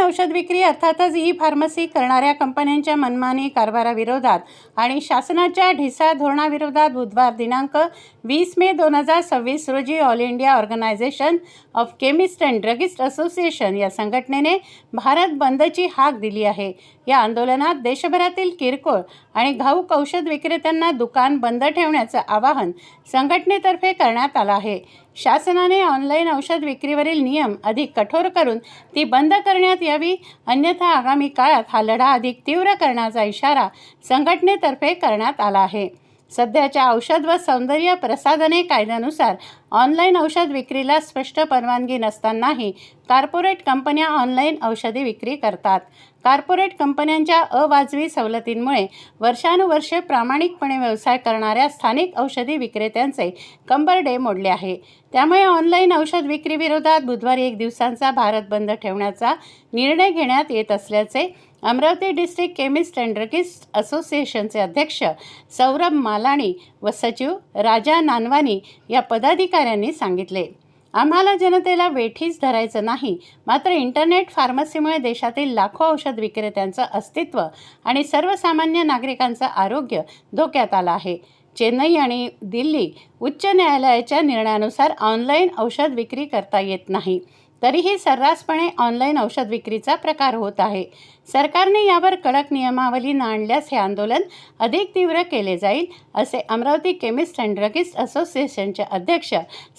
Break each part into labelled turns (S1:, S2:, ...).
S1: औषध विक्री अर्थातच ई फार्मसी करणाऱ्या कंपन्यांच्या मनमानी कारभाराविरोधात आणि शासनाच्या ढिसा धोरणाविरोधात बुधवार दिनांक 20 मे 2026 रोजी all India organisation of chemist and druggist association या संघटनेने भारत बंदची हाक दिली आहे। या आंदोलनात देशभरातील किरकोळ आणि घाऊक औषध विक्रेत्यांना दुकान बंद ठेवण्याचं आवाहन संघटनेतर्फे करण्यात आलं आहे। शासनाने ऑनलाईन औषध विक्रीवरील नियम अधिक कठोर करून ती बंद करण्यात यावी, अन्यथा आगामी काळात हा लढा अधिक तीव्र करण्याचा इशारा संघटनेतर्फे करण्यात आला आहे। सध्याच्या औषध व सौंदर्य प्रसाधने कायद्यानुसार ऑनलाईन औषध विक्रीला स्पष्ट परवानगी नसतानाही कॉर्पोरेट कंपन्या ऑनलाईन औषधी विक्री करतात। कॉर्पोरेट कंपन्यांच्या अवाजवी सवलतींमुळे वर्षानुवर्षे प्रामाणिकपणे व्यवसाय करणाऱ्या स्थानिक औषधी विक्रेत्यांचे कंबरडे मोडले आहे। त्यामुळे ऑनलाईन औषध विक्री विरोधात बुधवारी 1 दिवसांचा भारत बंद ठेवण्याचा निर्णय घेण्यात येत असल्याचे Amravati district chemist and druggist असोसिएशनचे अध्यक्ष सौरभ मालाणी व सचिव राजा नानवानी या पदाधिकाऱ्यांनी सांगितले। आम्हाला जनतेला वेठीस धरायचं नाही, मात्र इंटरनेट फार्मसीमुळे देशातील लाखो औषध विक्रेत्यांचं अस्तित्व आणि सर्वसामान्य नागरिकांचं आरोग्य धोक्यात आलं आहे। चेन्नई आणि दिल्ली उच्च न्यायालयाच्या निर्णयानुसार ऑनलाईन औषध विक्री करता येत नाही, तरीही सर्रासपणे ऑनलाईन औषध विक्रीचा प्रकार होत आहे। सरकारने यावर कडक नियमावली न आणल्यास हे आंदोलन अधिक तीव्र केले जाईल, असे अमरावती केमिस्ट अँड ड्रगिस्ट असोसिएशनचे अध्यक्ष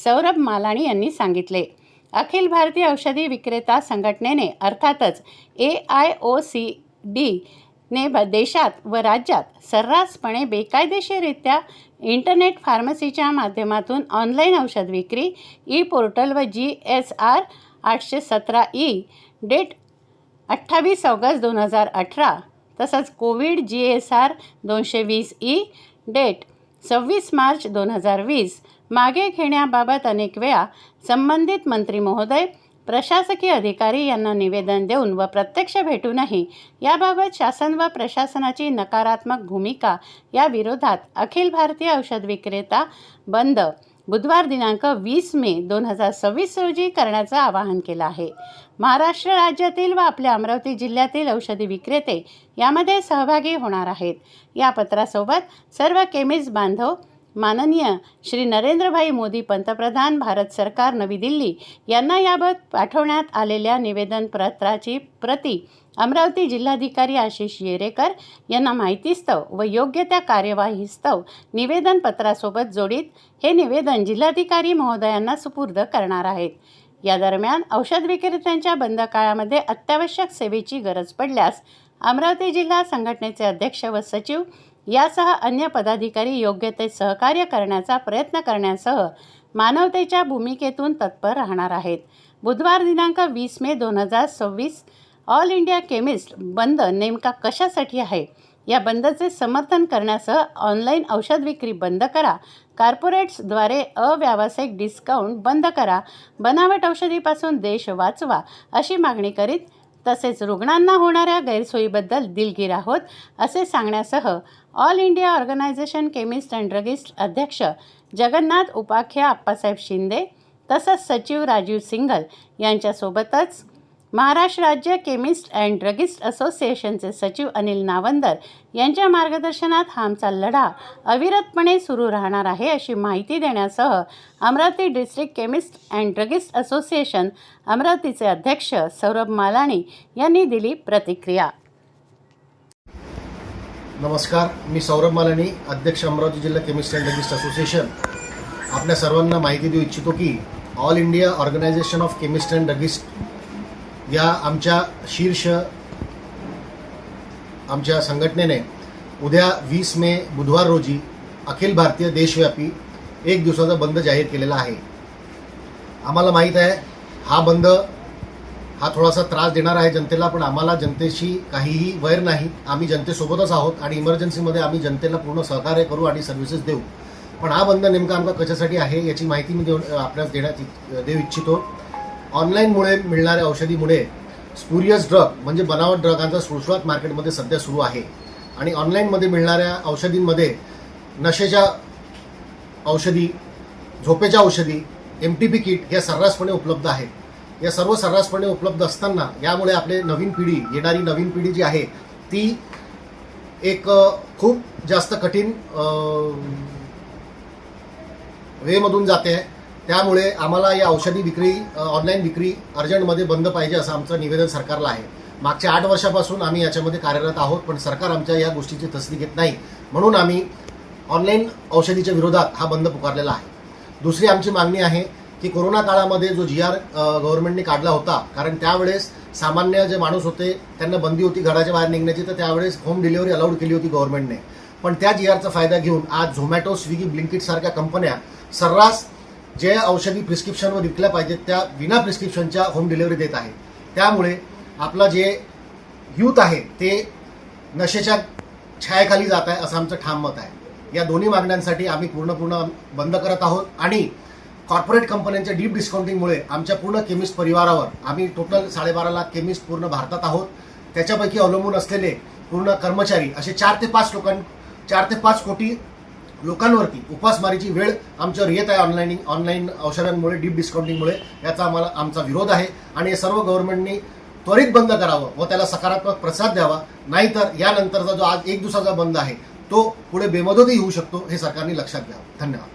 S1: सौरभ मालाणी यांनी सांगितले। अखिल भारतीय औषधी विक्रेता संघटनेने अर्थातच AIOCD ने देशात व राज्यात सर्रासपणे बेकायदेशीररित्या इंटरनेट फार्मसीच्या माध्यमातून ऑनलाईन औषध विक्री ई पोर्टल व GSR 817E डेट 28 ऑगस्ट 2018 तसंच Covid GSR 220E date 26 March 2020 मागे घेण्याबाबत अनेक वेळा संबंधित मंत्री महोदय, प्रशासकीय अधिकारी यांना निवेदन देऊन व प्रत्यक्ष भेटूनही याबाबत शासन व प्रशासनाची नकारात्मक भूमिका या विरोधात अखिल भारतीय औषध विक्रेता बंद बुधवार दिनांक 20 मे 2026 रोजी करण्याचं आवाहन केलं आहे। महाराष्ट्र राज्यातील व आपल्या अमरावती जिल्ह्यातील औषधी विक्रेते यामध्ये सहभागी होणार आहेत। या पत्रासोबत सर्व केमिस्ट बांधव माननीय श्री नरेंद्रभाई मोदी पंतप्रधान भारत सरकार नवी दिल्ली यांना याबाबत पाठवण्यात आलेल्या निवेदन पत्राची प्रती अमरावती जिल्हाधिकारी आशिष येरेकर यांना माहितीस्तव व योग्य त्या कार्यवाहीस्तव निवेदन पत्रासोबत जोडीत हे निवेदन जिल्हाधिकारी महोदयांना सुपूर्द करणार आहेत। या दरम्यान औषध विक्रेत्यांच्या बंद काळामध्ये अत्यावश्यक सेवेची गरज पडल्यास अमरावती जिल्हा संघटनेचे अध्यक्ष व सचिव यासह अन्य पदाधिकारी योग्य ते सहकार्य करण्याचा प्रयत्न करण्यासह मानवतेच्या भूमिकेतून तत्पर राहणार आहेत। बुधवार दिनांक 20 मे 2026 ऑल इंडिया केमिस्ट बंद नेमका कशासाठी आहे, या बंदचे समर्थन करण्यासह ऑनलाईन औषध विक्री बंद करा, कॉर्पोरेट्सद्वारे अव्यावसायिक डिस्काउंट बंद करा, बनावट औषधीपासून देश वाचवा अशी मागणी करीत तसेच रुग्णांना होणाऱ्या गैरसोयीबद्दल दिलगीर आहोत असे सांगण्यासह all India organisation chemist and druggist अध्यक्ष जगन्नाथ उपाख्या आप्पासाहेब शिंदे तसंच सचिव राजीव सिंघल यांच्यासोबतच महाराष्ट्र राज्य केमिस्ट अँड ड्रगिस्ट असोसिएशनचे सचिव अनिल नावंदर यांच्या मार्गदर्शनात हा आमचा लढा अविरतपणे सुरू राहणार आहे अशी माहिती देण्यासह Amravati district chemist and druggist association अमरावतीचे अध्यक्ष सौरभ मालाणी यांनी दिली प्रतिक्रिया।
S2: नमस्कार, मी सौरभ मालाणी, अध्यक्ष अमरावती जिल्हा केमिस्ट अँड ड्रगिस्ट असोसिएशन। आपल्या सर्वांना माहिती देऊ इच्छितो की all India organisation of chemist and druggist या आमच्या संघटनेने उद्या 20 मे बुधवार रोजी अखिल भारतीय देशव्यापी 1 दिवसाचा बंद जाहीर केलेला आहे। आम्हाला माहीत आहे हा बंद हा थोडासा त्रास देणार आहे जनतेला, पण आम्हाला जनतेशी काहीही वैर नाही। आम्ही जनतेसोबतच आहोत आणि इमर्जन्सीमध्ये आम्ही जनतेला पूर्ण सहकार्य करू आणि सर्व्हिसेस देऊ। पण हा बंद नेमका आमका कशासाठी आहे याची माहिती मी आपल्यास देऊ इच्छितो। ऑनलाईनमुळे मिळणाऱ्या औषधीमुळे स्पुरियस ड्रग म्हणजे बनावट ड्रगांचा सुळसुळाट मार्केटमध्ये सध्या सुरू आहे आणि ऑनलाईनमध्ये मिळणाऱ्या औषधींमध्ये नशेच्या औषधी, झोपेच्या औषधी, MTP किट या सर्रासपणे उपलब्ध आहेत। या सर्व सर्रासपणे उपलब्ध असताना यामुळे आपले नवीन पिढी, येणारी नवीन पिढी जी आहे ती एक खूप जास्त कठीण वेमधून जाते आहे. त्यामुळे आम्हाला या औषधी विक्री, ऑनलाईन विक्री अर्जंटमध्ये बंद पाहिजे असं आमचं निवेदन सरकारला आहे. मागच्या 8 वर्षापासून आम्ही याच्यामध्ये कार्यरत आहोत, पण सरकार आमच्या या गोष्टीची तसदी घेत नाही. म्हणून आम्ही ऑनलाईन औषधीच्या विरोधात हा बंद पुकारलेला आहे. दुसरी आमची मागणी आहे की कोरोना काळामध्ये जो GR गव्हर्नमेंटने काढला होता, कारण त्यावेळेस सामान्य जे माणूस होते त्यांना बंदी होती घराच्या बाहेर निघण्याची, तर त्यावेळेस होम डिलिव्हरी अलाउड केली होती गव्हर्नमेंटने. पण त्या GRचा फायदा घेऊन आज झोमॅटो, स्विगी, ब्लिंकिट सारख्या कंपन्या सर्रास जे औषधी प्रिस्क्रिप्शनवर विकल्या पाहिजेत त्या विना प्रिस्क्रिप्शनच्या होम डिलिव्हरी देत आहे. त्यामुळे आपला जे यूथ आहे ते नशेच्या छायेखाली जात आहे असं आमचं ठाम मत आहे. या दोन्ही मागण्यांसाठी आम्ही पूर्ण बंद करत आहोत आणि कॉर्पोरेट कंपन्यांच्या डीप डिस्काउंटिंगमुळे आमच्या पूर्ण केमिस्ट परिवारावर, आम्ही टोटल 12.5 लाख केमिस्ट पूर्ण भारतात आहोत, त्याच्यापैकी अवलंबून असलेले पूर्ण कर्मचारी असे 4 ते 5 कोटी लोकांवरती उपासमारीची वेळ आमच्यावर येत आहे ऑनलाईन औषधांमुळे, डीप डिस्काउंटिंगमुळे. याचा आमचा विरोध आहे आणि हे सर्व गव्हर्नमेंटनी त्वरित बंद करावं व त्याला सकारात्मक प्रतिसाद द्यावा. नाहीतर यानंतरचा जो आज 1 दिवसाचा बंद आहे तो पुढे बेमुदतही होऊ शकतो, हे सरकारने लक्षात घ्यावं. धन्यवाद.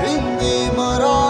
S3: हिंदी मराठी